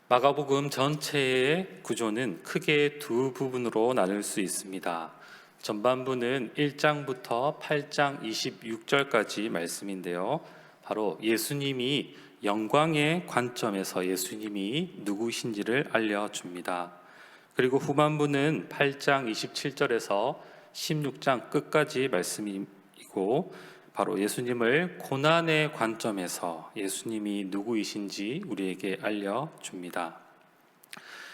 마가복음 전체의 구조는 크게 두 부분으로 나눌 수 있습니다. 전반부는 1장부터 8장 26절까지 말씀인데요. 바로 예수님이 영광의 관점에서 예수님이 누구신지를 알려줍니다. 그리고 후반부는 8장 27절에서 16장 끝까지 말씀이고, 바로 예수님을 고난의 관점에서 예수님이 누구이신지 우리에게 알려줍니다.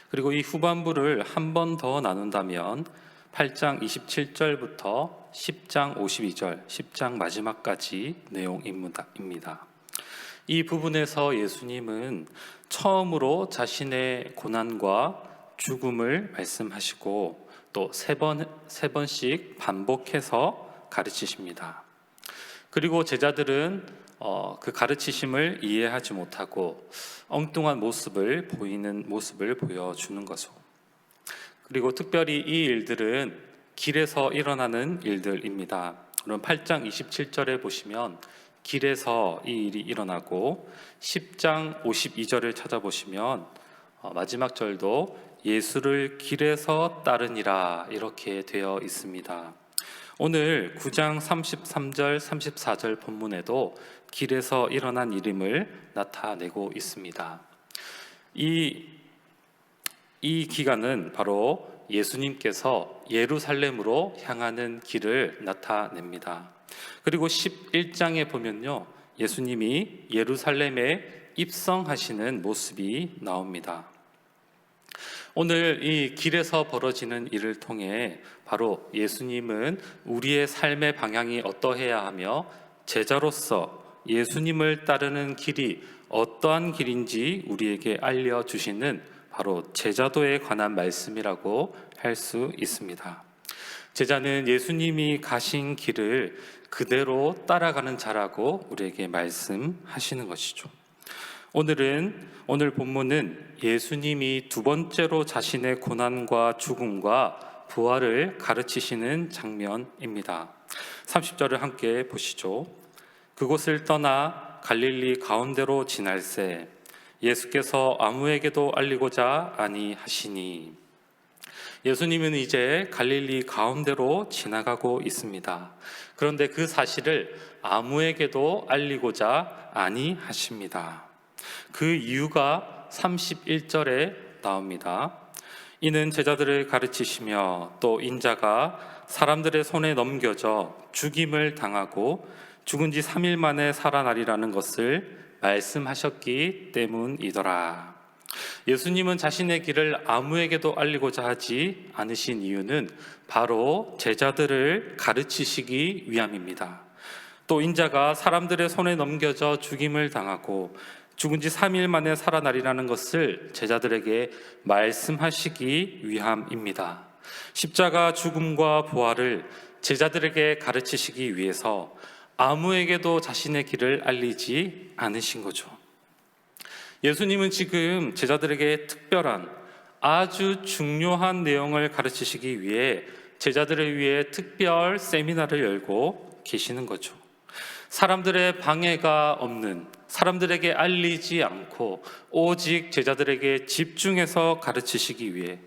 그리고 이 후반부를 한 번 더 나눈다면 8장 27절부터 10장 52절, 10장 마지막까지 내용입니다. 이 부분에서 예수님은 처음으로 자신의 고난과 죽음을 말씀하시고 또 세 번씩 반복해서 가르치십니다. 그리고 제자들은 그 가르치심을 이해하지 못하고 엉뚱한 모습을 보여주는 거죠. 그리고 특별히 이 일들은 길에서 일어나는 일들입니다. 그럼 8장 27절에 보시면 길에서 이 일이 일어나고 10장 52절을 찾아보시면 마지막 절도 예수를 길에서 따르니라 이렇게 되어 있습니다. 오늘 9장 33절 34절 본문에도 길에서 일어난 일임을 나타내고 있습니다. 이 기간은 바로 예수님께서 예루살렘으로 향하는 길을 나타냅니다. 그리고 11장에 보면요, 예수님이 예루살렘에 입성하시는 모습이 나옵니다. 오늘 이 길에서 벌어지는 일을 통해 바로 예수님은 우리의 삶의 방향이 어떠해야 하며 제자로서 예수님을 따르는 길이 어떠한 길인지 우리에게 알려주시는 바로 제자도에 관한 말씀이라고 할 수 있습니다. 제자는 예수님이 가신 길을 그대로 따라가는 자라고 우리에게 말씀하시는 것이죠. 오늘 본문은 예수님이 두 번째로 자신의 고난과 죽음과 부활을 가르치시는 장면입니다. 30절을 함께 보시죠. 그곳을 떠나 갈릴리 가운데로 지날새 예수께서 아무에게도 알리고자 아니하시니. 예수님은 이제 갈릴리 가운데로 지나가고 있습니다. 그런데 그 사실을 아무에게도 알리고자 아니하십니다. 그 이유가 31절에 나옵니다. 이는 제자들을 가르치시며 또 인자가 사람들의 손에 넘겨져 죽임을 당하고 죽은 지 3일 만에 살아나리라는 것을 말씀하셨기 때문이더라. 예수님은 자신의 길을 아무에게도 알리고자 하지 않으신 이유는 바로 제자들을 가르치시기 위함입니다. 또 인자가 사람들의 손에 넘겨져 죽임을 당하고 죽은 지 3일 만에 살아나리라는 것을 제자들에게 말씀하시기 위함입니다. 십자가 죽음과 부활을 제자들에게 가르치시기 위해서 아무에게도 자신의 길을 알리지 않으신 거죠. 예수님은 지금 제자들에게 특별한 아주 중요한 내용을 가르치시기 위해 제자들을 위해 특별 세미나를 열고 계시는 거죠. 사람들의 방해가 없는, 사람들에게 알리지 않고 오직 제자들에게 집중해서 가르치시기 위해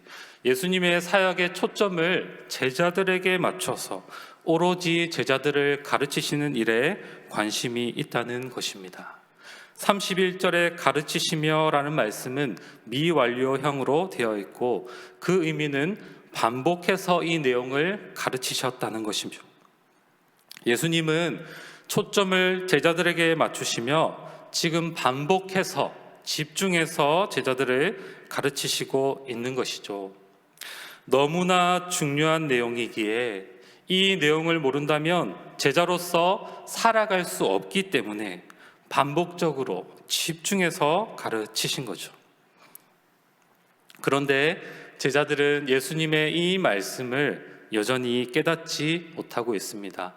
예수님의 사역의 초점을 제자들에게 맞춰서 오로지 제자들을 가르치시는 일에 관심이 있다는 것입니다. 31절에 가르치시며 라는 말씀은 미완료형으로 되어 있고 그 의미는 반복해서 이 내용을 가르치셨다는 것이죠. 예수님은 초점을 제자들에게 맞추시며 지금 반복해서 집중해서 제자들을 가르치시고 있는 것이죠. 너무나 중요한 내용이기에 이 내용을 모른다면 제자로서 살아갈 수 없기 때문에 반복적으로 집중해서 가르치신 거죠. 그런데 제자들은 예수님의 이 말씀을 여전히 깨닫지 못하고 있습니다.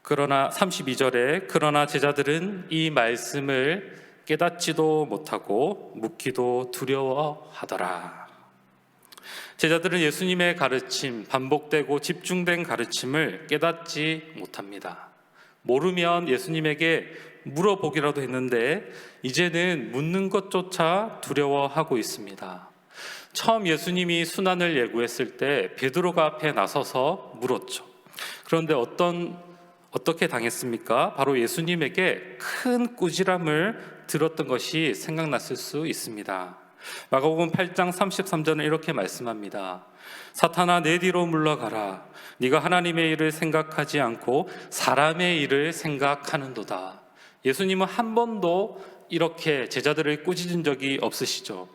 그러나 32절에 그러나 제자들은 이 말씀을 깨닫지도 못하고 묻기도 두려워하더라. 제자들은 예수님의 가르침, 반복되고 집중된 가르침을 깨닫지 못합니다. 모르면 예수님에게 물어보기라도 했는데 이제는 묻는 것조차 두려워하고 있습니다. 처음 예수님이 순환을 예고했을 때 베드로가 앞에 나서서 물었죠. 그런데 어떻게 당했습니까? 바로 예수님에게 큰 꾸지람을 들었던 것이 생각났을 수 있습니다. 마가복음 8장 33절은 이렇게 말씀합니다. 사탄아, 내 뒤로 물러가라. 네가 하나님의 일을 생각하지 않고 사람의 일을 생각하는도다. 예수님은 한 번도 이렇게 제자들을 꾸짖은 적이 없으시죠.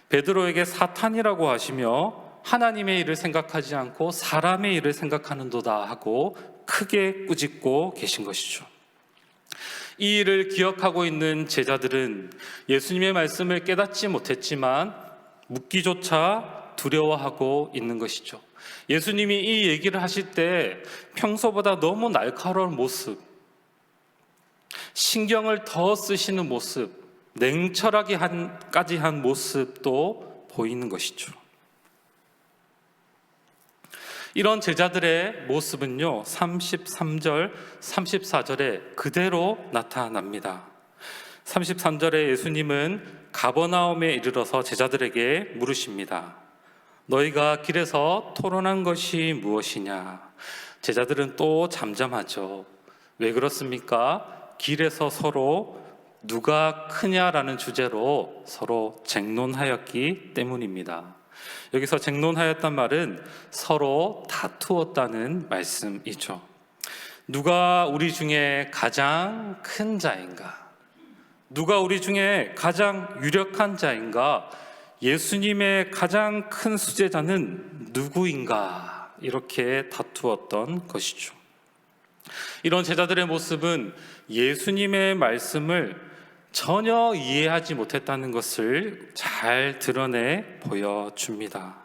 베드로에게 사탄이라고 하시며 하나님의 일을 생각하지 않고 사람의 일을 생각하는도다 하고 크게 꾸짖고 계신 것이죠. 이 일을 기억하고 있는 제자들은 예수님의 말씀을 깨닫지 못했지만 묻기조차 두려워하고 있는 것이죠. 예수님이 이 얘기를 하실 때 평소보다 너무 날카로운 모습, 신경을 더 쓰시는 모습, 냉철하게까지 한 모습도 보이는 것이죠. 이런 제자들의 모습은요, 33절, 34절에 그대로 나타납니다. 33절에 예수님은 가버나움에 이르러서 제자들에게 물으십니다. 너희가 길에서 토론한 것이 무엇이냐? 제자들은 또 잠잠하죠. 왜 그렇습니까? 길에서 서로 누가 크냐라는 주제로 서로 쟁론하였기 때문입니다. 여기서 쟁론하였단 말은 서로 다투었다는 말씀이죠. 누가 우리 중에 가장 큰 자인가? 누가 우리 중에 가장 유력한 자인가? 예수님의 가장 큰 수제자는 누구인가? 이렇게 다투었던 것이죠. 이런 제자들의 모습은 예수님의 말씀을 전혀 이해하지 못했다는 것을 잘 드러내 보여줍니다.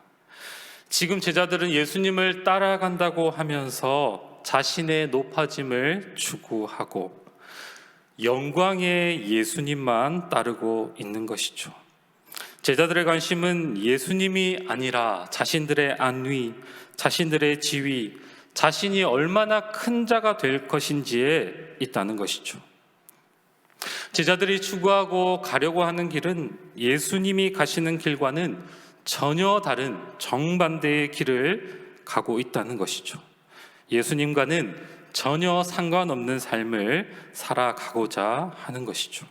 지금 제자들은 예수님을 따라간다고 하면서 자신의 높아짐을 추구하고 영광의 예수님만 따르고 있는 것이죠. 제자들의 관심은 예수님이 아니라 자신들의 안위, 자신들의 지위, 자신이 얼마나 큰 자가 될 것인지에 있다는 것이죠. 제자들이 추구하고 가려고 하는 길은 예수님이 가시는 길과는 전혀 다른 정반대의 길을 가고 있다는 것이죠. 예수님과는 전혀 상관없는 삶을 살아가고자 하는 것이죠.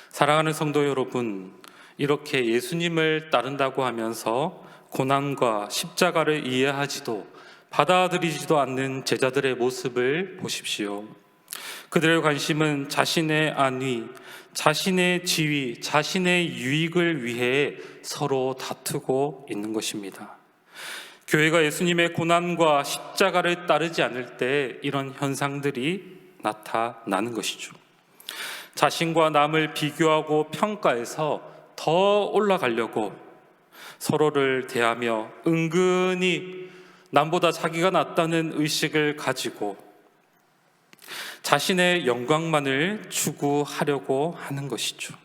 사랑하는 성도 여러분, 이렇게 예수님을 따른다고 하면서 고난과 십자가를 이해하지도 받아들이지도 않는 제자들의 모습을 보십시오. 그들의 관심은 자신의 안위, 자신의 지위, 자신의 유익을 위해 서로 다투고 있는 것입니다. 교회가 예수님의 고난과 십자가를 따르지 않을 때 이런 현상들이 나타나는 것이죠. 자신과 남을 비교하고 평가해서 더 올라가려고 서로를 대하며 은근히 남보다 자기가 낫다는 의식을 가지고 자신의 영광만을 추구하려고 하는 것이죠.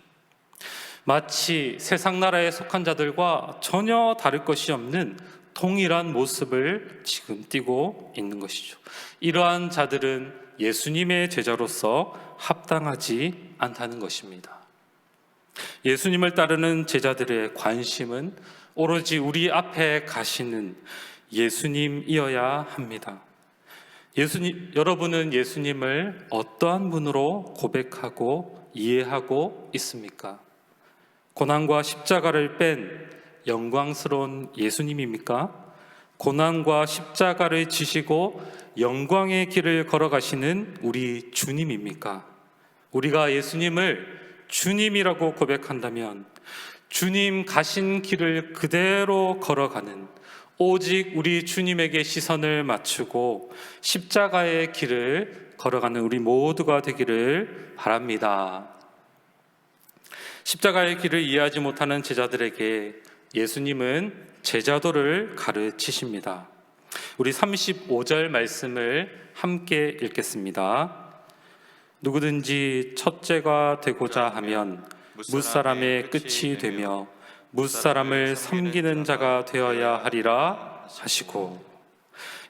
마치 세상 나라에 속한 자들과 전혀 다를 것이 없는 동일한 모습을 지금 띠고 있는 것이죠. 이러한 자들은 예수님의 제자로서 합당하지 않다는 것입니다. 예수님을 따르는 제자들의 관심은 오로지 우리 앞에 가시는 예수님이어야 합니다. 여러분은 예수님을 어떠한 분으로 고백하고 이해하고 있습니까? 고난과 십자가를 뺀 영광스러운 예수님입니까? 고난과 십자가를 지시고 영광의 길을 걸어가시는 우리 주님입니까? 우리가 예수님을 주님이라고 고백한다면 주님 가신 길을 그대로 걸어가는, 오직 우리 주님에게 시선을 맞추고 십자가의 길을 걸어가는 우리 모두가 되기를 바랍니다. 십자가의 길을 이해하지 못하는 제자들에게 예수님은 제자도를 가르치십니다. 우리 35절 말씀을 함께 읽겠습니다. 누구든지 첫째가 되고자 하면 뭇사람의 끝이 되며 뭇사람을 섬기는 자가 되어야 하리라 하시고,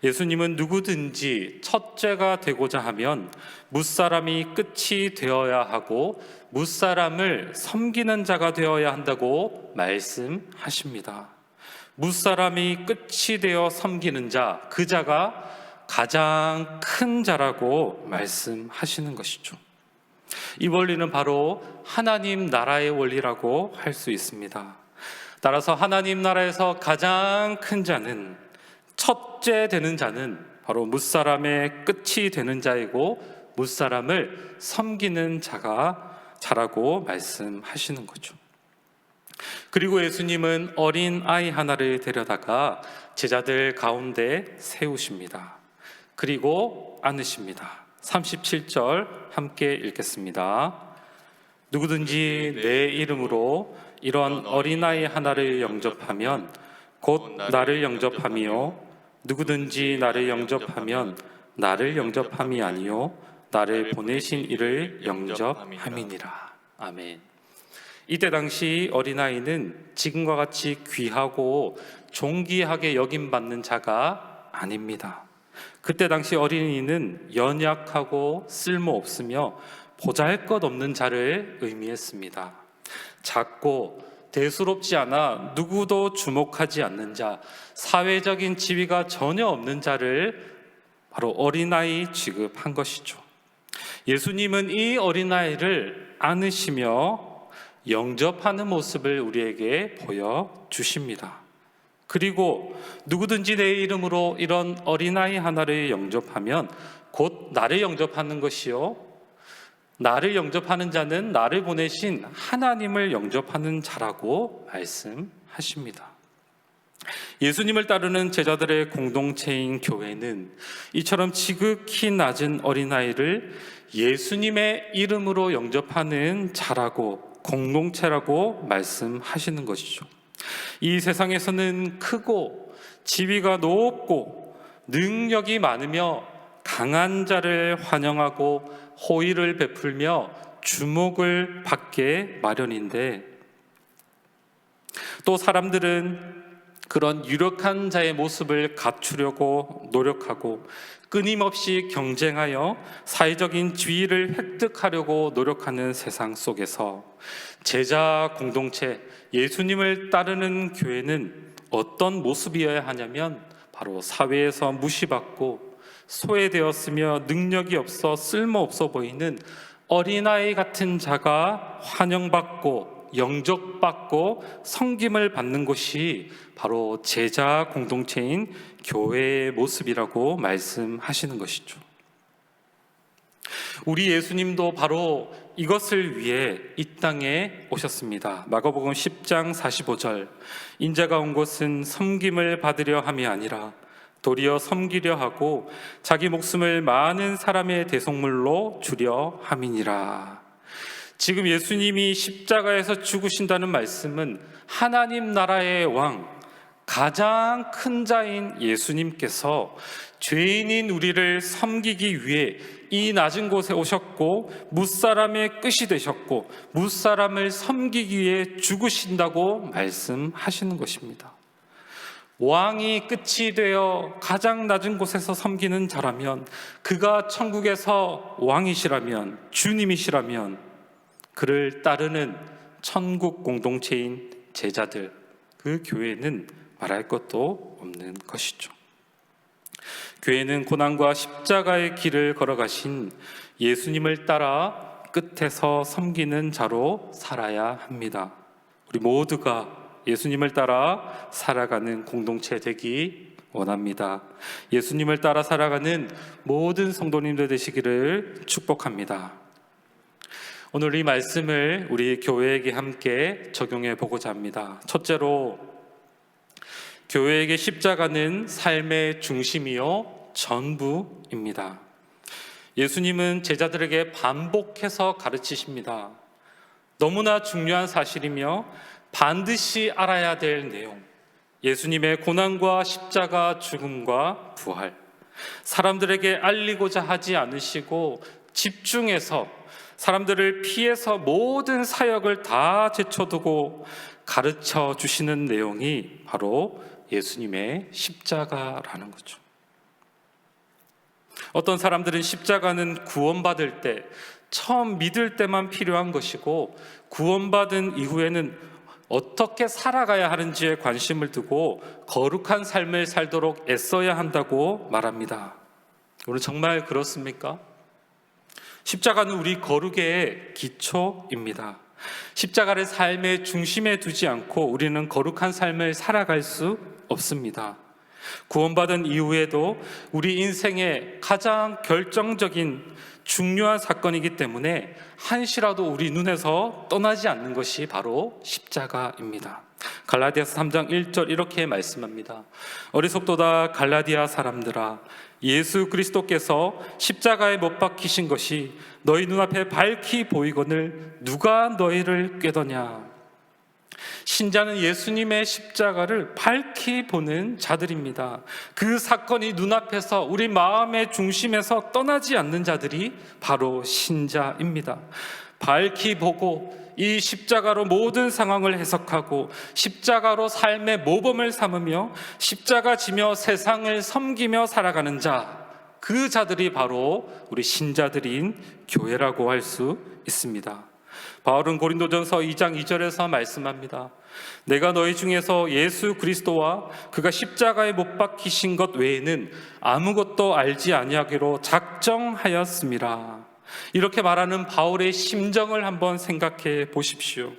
예수님은 누구든지 첫째가 되고자 하면 무사람이 끝이 되어야 하고 무사람을 섬기는 자가 되어야 한다고 말씀하십니다. 무사람이 끝이 되어 섬기는 자, 그 자가 가장 큰 자라고 말씀하시는 것이죠. 이 원리는 바로 하나님 나라의 원리라고 할 수 있습니다. 따라서 하나님 나라에서 가장 큰 자는, 첫째 되는 자는 바로 무사람의 끝이 되는 자이고 무사람을 섬기는 자라고 말씀하시는 거죠. 그리고 예수님은 어린 아이 하나를 데려다가 제자들 가운데 세우십니다. 그리고 안으십니다. 37절 함께 읽겠습니다. 누구든지 내 이름으로 이런 어린아이 하나를 영접하면 곧 나를 영접함이요, 누구든지 나를 영접하면 나를 영접함이 아니요 나를 보내신 이를 영접함이니라. 아멘. 이때 당시 어린아이는 지금과 같이 귀하고 존귀하게 여김받는 자가 아닙니다. 그때 당시 어린이는 연약하고 쓸모없으며 보잘것없는 자를 의미했습니다. 작고 대수롭지 않아 누구도 주목하지 않는 자, 사회적인 지위가 전혀 없는 자를 바로 어린아이 취급한 것이죠. 예수님은 이 어린아이를 안으시며 영접하는 모습을 우리에게 보여주십니다. 그리고 누구든지 내 이름으로 이런 어린아이 하나를 영접하면 곧 나를 영접하는 것이요, 나를 영접하는 자는 나를 보내신 하나님을 영접하는 자라고 말씀하십니다. 예수님을 따르는 제자들의 공동체인 교회는 이처럼 지극히 낮은 어린아이를 예수님의 이름으로 영접하는 자라고, 공동체라고 말씀하시는 것이죠. 이 세상에서는 크고 지위가 높고 능력이 많으며 강한 자를 환영하고 호의를 베풀며 주목을 받게 마련인데, 또 사람들은 그런 유력한 자의 모습을 갖추려고 노력하고 끊임없이 경쟁하여 사회적인 지위를 획득하려고 노력하는 세상 속에서 제자 공동체, 예수님을 따르는 교회는 어떤 모습이어야 하냐면 바로 사회에서 무시받고 소외되었으며 능력이 없어 쓸모없어 보이는 어린아이 같은 자가 환영받고 영접받고 섬김을 받는 곳이 바로 제자 공동체인 교회의 모습이라고 말씀하시는 것이죠. 우리 예수님도 바로 이것을 위해 이 땅에 오셨습니다. 마가복음 10장 45절, 인자가 온 것은 섬김을 받으려 함이 아니라 도리어 섬기려 하고 자기 목숨을 많은 사람의 대속물로 주려 함이니라. 지금 예수님이 십자가에서 죽으신다는 말씀은 하나님 나라의 왕, 가장 큰 자인 예수님께서 죄인인 우리를 섬기기 위해 이 낮은 곳에 오셨고 무사람의 끝이 되셨고 무사람을 섬기기 위해 죽으신다고 말씀하시는 것입니다. 왕이 끝이 되어 가장 낮은 곳에서 섬기는 자라면, 그가 천국에서 왕이시라면, 주님이시라면 그를 따르는 천국 공동체인 제자들, 그 교회는 말할 것도 없는 것이죠. 교회는 고난과 십자가의 길을 걸어가신 예수님을 따라 끝에서 섬기는 자로 살아야 합니다. 우리 모두가 예수님을 따라 살아가는 공동체 되기 원합니다. 예수님을 따라 살아가는 모든 성도님들 되시기를 축복합니다. 오늘 이 말씀을 우리 교회에게 함께 적용해 보고자 합니다. 첫째로, 교회에게 십자가는 삶의 중심이요 전부입니다. 예수님은 제자들에게 반복해서 가르치십니다. 너무나 중요한 사실이며 반드시 알아야 될 내용, 예수님의 고난과 십자가, 죽음과 부활, 사람들에게 알리고자 하지 않으시고 집중해서 사람들을 피해서 모든 사역을 다 제쳐두고 가르쳐 주시는 내용이 바로 예수님의 십자가라는 거죠. 어떤 사람들은 십자가는 구원받을 때, 처음 믿을 때만 필요한 것이고, 구원받은 이후에는 어떻게 살아가야 하는지에 관심을 두고 거룩한 삶을 살도록 애써야 한다고 말합니다. 오늘 정말 그렇습니까? 십자가는 우리 거룩의 기초입니다. 십자가를 삶의 중심에 두지 않고 우리는 거룩한 삶을 살아갈 수 없습니다. 구원받은 이후에도 우리 인생의 가장 결정적인 중요한 사건이기 때문에 한시라도 우리 눈에서 떠나지 않는 것이 바로 십자가입니다. 갈라디아서 3장 1절 이렇게 말씀합니다. 어리석도다 갈라디아 사람들아, 예수 그리스도께서 십자가에 못 박히신 것이 너희 눈앞에 밝히 보이거늘 누가 너희를 꾀더냐. 신자는 예수님의 십자가를 밝히 보는 자들입니다. 그 사건이 눈앞에서 우리 마음의 중심에서 떠나지 않는 자들이 바로 신자입니다. 밝히 보고 이 십자가로 모든 상황을 해석하고 십자가로 삶의 모범을 삼으며 십자가 지며 세상을 섬기며 살아가는 자, 그 자들이 바로 우리 신자들인 교회라고 할 수 있습니다. 바울은 고린도전서 2장 2절에서 말씀합니다. 내가 너희 중에서 예수 그리스도와 그가 십자가에 못 박히신 것 외에는 아무것도 알지 아니하기로 작정하였음이라. 이렇게 말하는 바울의 심정을 한번 생각해 보십시오.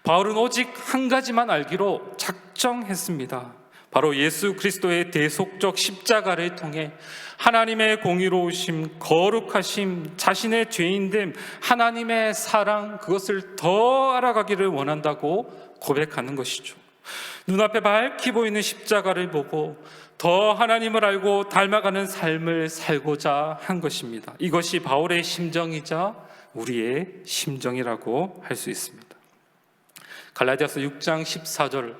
바울은 오직 한 가지만 알기로 작정했습니다. 바로 예수 그리스도의 대속적 십자가를 통해 하나님의 공의로우심, 거룩하심, 자신의 죄인됨, 하나님의 사랑, 그것을 더 알아가기를 원한다고 고백하는 것이죠. 눈앞에 밝히 보이는 십자가를 보고 더 하나님을 알고 닮아가는 삶을 살고자 한 것입니다. 이것이 바울의 심정이자 우리의 심정이라고 할 수 있습니다. 갈라디아서 6장 14절,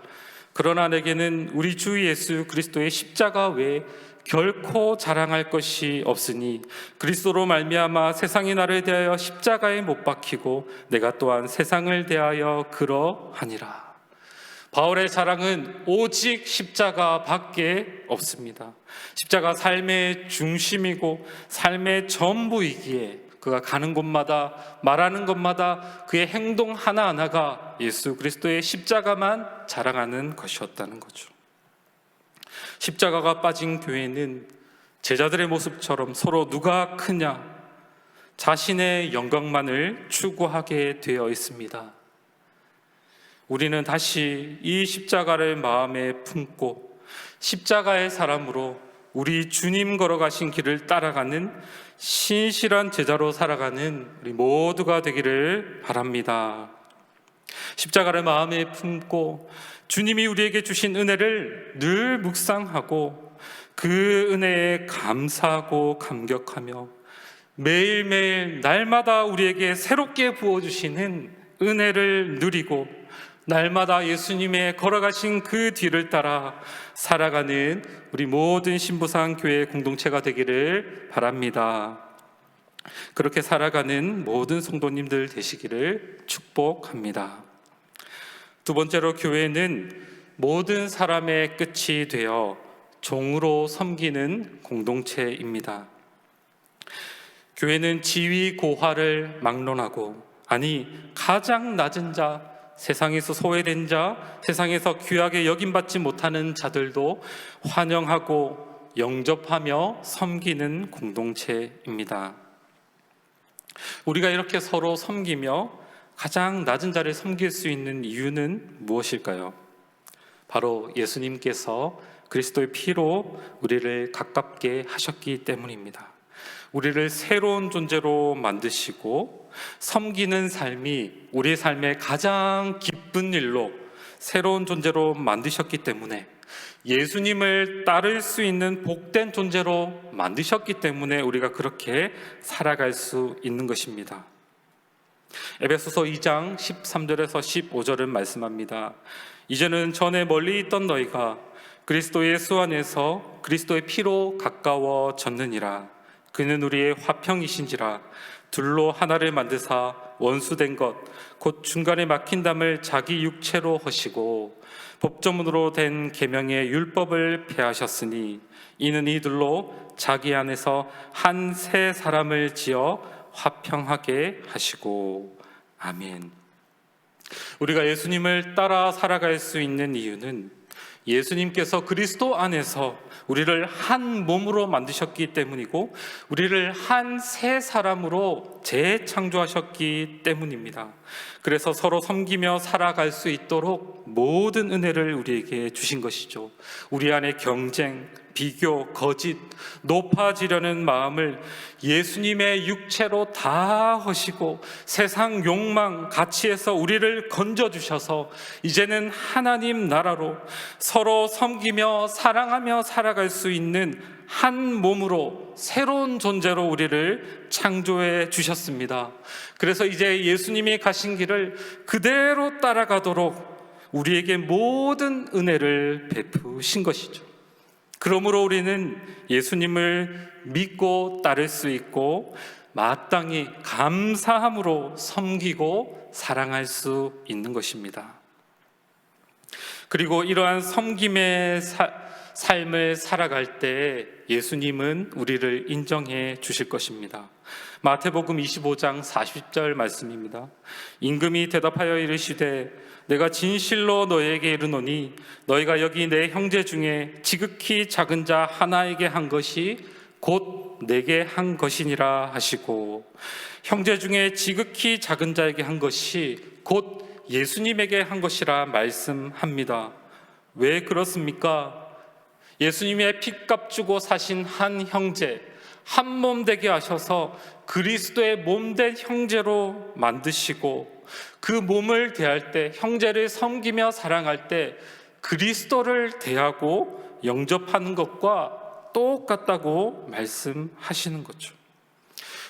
그러나 내게는 우리 주 예수 그리스도의 십자가 외에 결코 자랑할 것이 없으니 그리스도로 말미암아 세상이 나를 대하여 십자가에 못 박히고 내가 또한 세상을 대하여 그러하니라. 바울의 자랑은 오직 십자가밖에 없습니다. 십자가 삶의 중심이고 삶의 전부이기에 그가 가는 곳마다 말하는 것마다 그의 행동 하나하나가 예수 그리스도의 십자가만 자랑하는 것이었다는 거죠. 십자가가 빠진 교회는 제자들의 모습처럼 서로 누가 크냐, 자신의 영광만을 추구하게 되어 있습니다. 우리는 다시 이 십자가를 마음에 품고 십자가의 사람으로 우리 주님 걸어가신 길을 따라가는 신실한 제자로 살아가는 우리 모두가 되기를 바랍니다. 십자가를 마음에 품고 주님이 우리에게 주신 은혜를 늘 묵상하고 그 은혜에 감사하고 감격하며 매일매일 날마다 우리에게 새롭게 부어주시는 은혜를 누리고 날마다 예수님의 걸어가신 그 뒤를 따라 살아가는 우리 모든 신부상 교회 공동체가 되기를 바랍니다. 그렇게 살아가는 모든 성도님들 되시기를 축복합니다. 두 번째로, 교회는 모든 사람의 끝이 되어 종으로 섬기는 공동체입니다. 교회는 지위 고하를 막론하고, 아니 가장 낮은 자, 세상에서 소외된 자, 세상에서 귀하게 여김받지 못하는 자들도 환영하고 영접하며 섬기는 공동체입니다. 우리가 이렇게 서로 섬기며 가장 낮은 자를 섬길 수 있는 이유는 무엇일까요? 바로 예수님께서 그리스도의 피로 우리를 가깝게 하셨기 때문입니다. 우리를 새로운 존재로 만드시고 섬기는 삶이 우리의 삶의 가장 기쁜 일로 새로운 존재로 만드셨기 때문에, 예수님을 따를 수 있는 복된 존재로 만드셨기 때문에 우리가 그렇게 살아갈 수 있는 것입니다. 에베소서 2장 13절에서 15절은 말씀합니다. 이제는 전에 멀리 있던 너희가 그리스도 예수 안에서 그리스도의 피로 가까워졌느니라. 그는 우리의 화평이신지라 둘로 하나를 만드사 원수된 것 곧 중간에 막힌 담을 자기 육체로 허시고 법조문으로 된 계명의 율법을 폐하셨으니 이는 이들로 자기 안에서 한 새 사람을 지어 화평하게 하시고. 아멘. 우리가 예수님을 따라 살아갈 수 있는 이유는 예수님께서 그리스도 안에서 우리를 한 몸으로 만드셨기 때문이고 우리를 한 새 사람으로 재창조하셨기 때문입니다. 그래서 서로 섬기며 살아갈 수 있도록 모든 은혜를 우리에게 주신 것이죠. 우리 안에 경쟁, 비교, 거짓, 높아지려는 마음을 예수님의 육체로 다 허시고 세상 욕망, 가치에서 우리를 건져주셔서 이제는 하나님 나라로 서로 섬기며 사랑하며 살아갈 수 있는 한 몸으로 새로운 존재로 우리를 창조해 주셨습니다. 그래서 이제 예수님이 가신 길을 그대로 따라가도록 우리에게 모든 은혜를 베푸신 것이죠. 그러므로 우리는 예수님을 믿고 따를 수 있고 마땅히 감사함으로 섬기고 사랑할 수 있는 것입니다. 그리고 이러한 섬김의 삶을 살아갈 때 예수님은 우리를 인정해 주실 것입니다. 마태복음 25장 40절 말씀입니다. 임금이 대답하여 이르시되 내가 진실로 너희에게 이르노니 너희가 여기 내 형제 중에 지극히 작은 자 하나에게 한 것이 곧 내게 한 것이니라 하시고, 형제 중에 지극히 작은 자에게 한 것이 곧 예수님에게 한 것이라 말씀합니다. 왜 그렇습니까? 예수님의 피값 주고 사신 한 형제, 한 몸 되게 하셔서 그리스도의 몸된 형제로 만드시고 그 몸을 대할 때, 형제를 섬기며 사랑할 때 그리스도를 대하고 영접하는 것과 똑같다고 말씀하시는 거죠.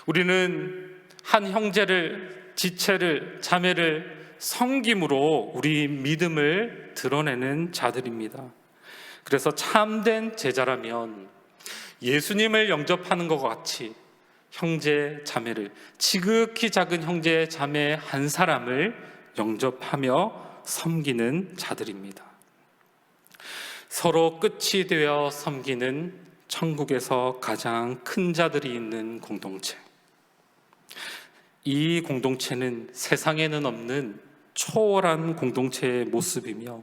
우리는 한 형제를, 지체를, 자매를 섬김으로 우리 믿음을 드러내는 자들입니다. 그래서 참된 제자라면 예수님을 영접하는 것과 같이 형제, 자매를, 지극히 작은 형제, 자매 한 사람을 영접하며 섬기는 자들입니다. 서로 끝이 되어 섬기는 천국에서 가장 큰 자들이 있는 공동체. 이 공동체는 세상에는 없는 초월한 공동체의 모습이며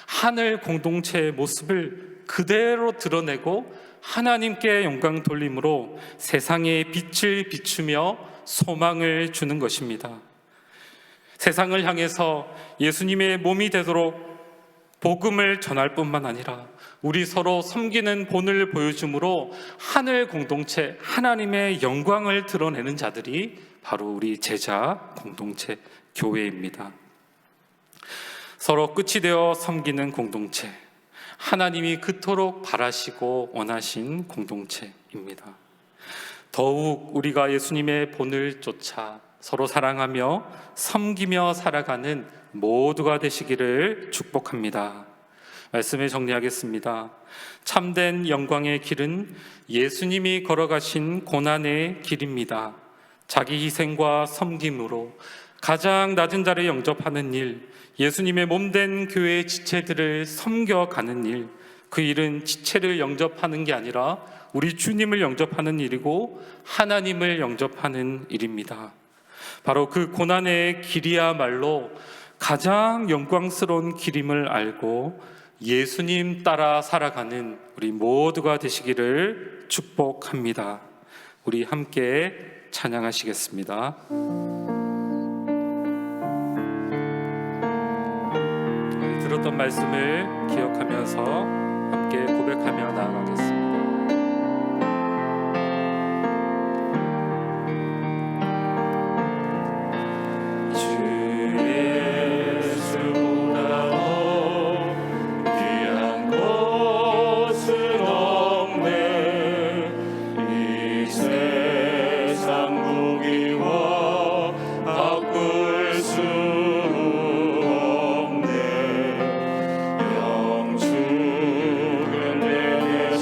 하늘 공동체의 모습을 그대로 드러내고 하나님께 영광 돌림으로 세상에 빛을 비추며 소망을 주는 것입니다. 세상을 향해서 예수님의 몸이 되도록 복음을 전할 뿐만 아니라 우리 서로 섬기는 본을 보여줌으로 하늘 공동체, 하나님의 영광을 드러내는 자들이 바로 우리 제자 공동체, 교회입니다. 서로 끝이 되어 섬기는 공동체, 하나님이 그토록 바라시고 원하신 공동체입니다. 더욱 우리가 예수님의 본을 쫓아 서로 사랑하며 섬기며 살아가는 모두가 되시기를 축복합니다. 말씀을 정리하겠습니다. 참된 영광의 길은 예수님이 걸어가신 고난의 길입니다. 자기 희생과 섬김으로 가장 낮은 자를 영접하는 일, 예수님의 몸된 교회의 지체들을 섬겨가는 일, 그 일은 지체를 영접하는 게 아니라 우리 주님을 영접하는 일이고 하나님을 영접하는 일입니다. 바로 그 고난의 길이야말로 가장 영광스러운 길임을 알고 예수님 따라 살아가는 우리 모두가 되시기를 축복합니다. 우리 함께 찬양하시겠습니다. 들었던 말씀을 기억하면서 함께 고백하며 나아가겠습니다. 영축은 내게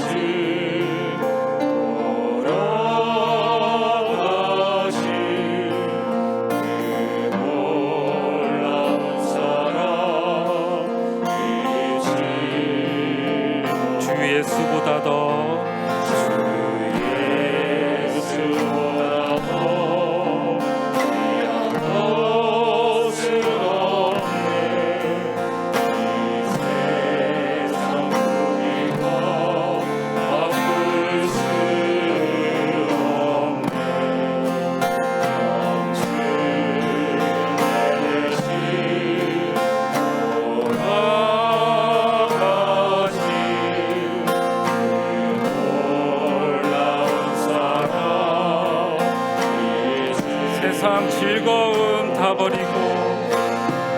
즐거움 다 버리고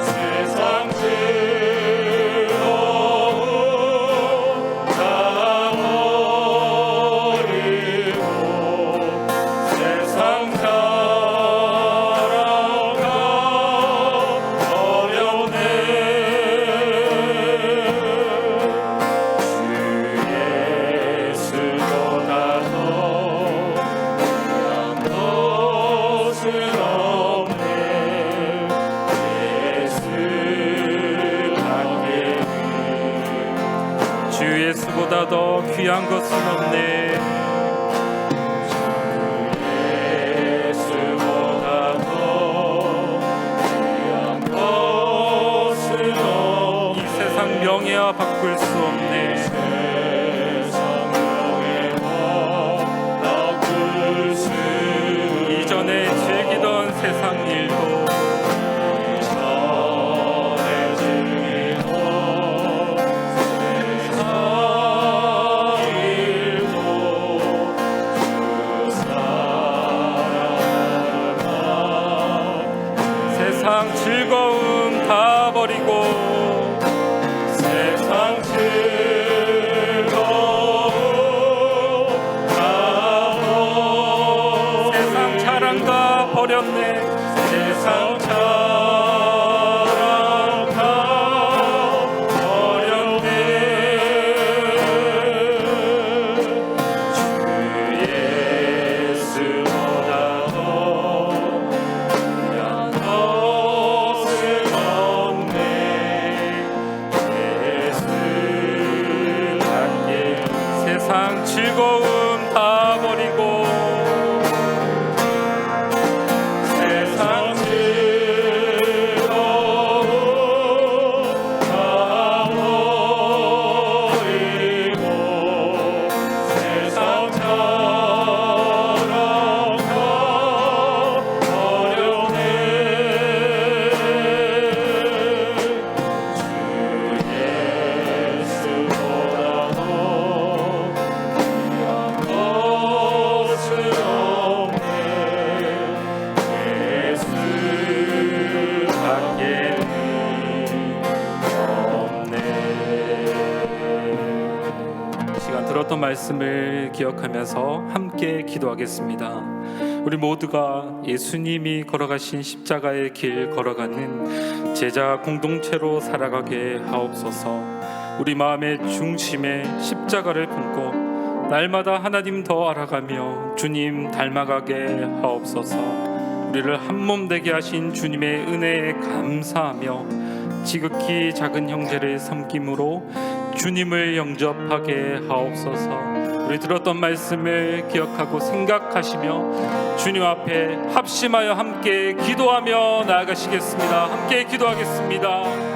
세상 즐거움 다 버리고 세상 살아가 어렵네. 주 예수보다 더 귀한 것은 없네. 주 예수보다 더 귀한 것은 없네. 예수보다 더 귀한 것은 없네. 이 세상 명예와 바꿀 수 없네. 세상 명예와 바꿀 수 이전에 즐기던 세상 일도 이전에 즐기던 세상 일도 주 사랑하나 세상 즐거움 다 버리고 세상 즐거움 다 세상 자랑 다 버렸네. 세상 자랑 다 버렸네. 주 예수보다 더 귀한 것은 없네. 예수 밖에 세상 즐거움 다 버리고 세상 즐거움 다 버리고 세상 자랑 다 버렸네. 주 예수보다 더 귀한 것은 없네. 예수 밖에는 없네. 이 시간 들었던 말씀을 기억하면서 함께 기도하겠습니다. 우리 모두가 예수님이 걸어가신 십자가의 길 걸어가는 제자 공동체로 살아가게 하옵소서. 우리 마음의 중심에 십자가를 품고 날마다 하나님 더 알아가며 주님 닮아가게 하옵소서. 우리를 한 몸 되게 하신 주님의 은혜에 감사하며 지극히 작은 형제를 섬김으로 주님을 영접하게 하옵소서. 우리 들었던 말씀을 기억하고 생각하시며 주님 앞에 합심하여 함께 기도하며 나아가시겠습니다. 함께 기도하겠습니다.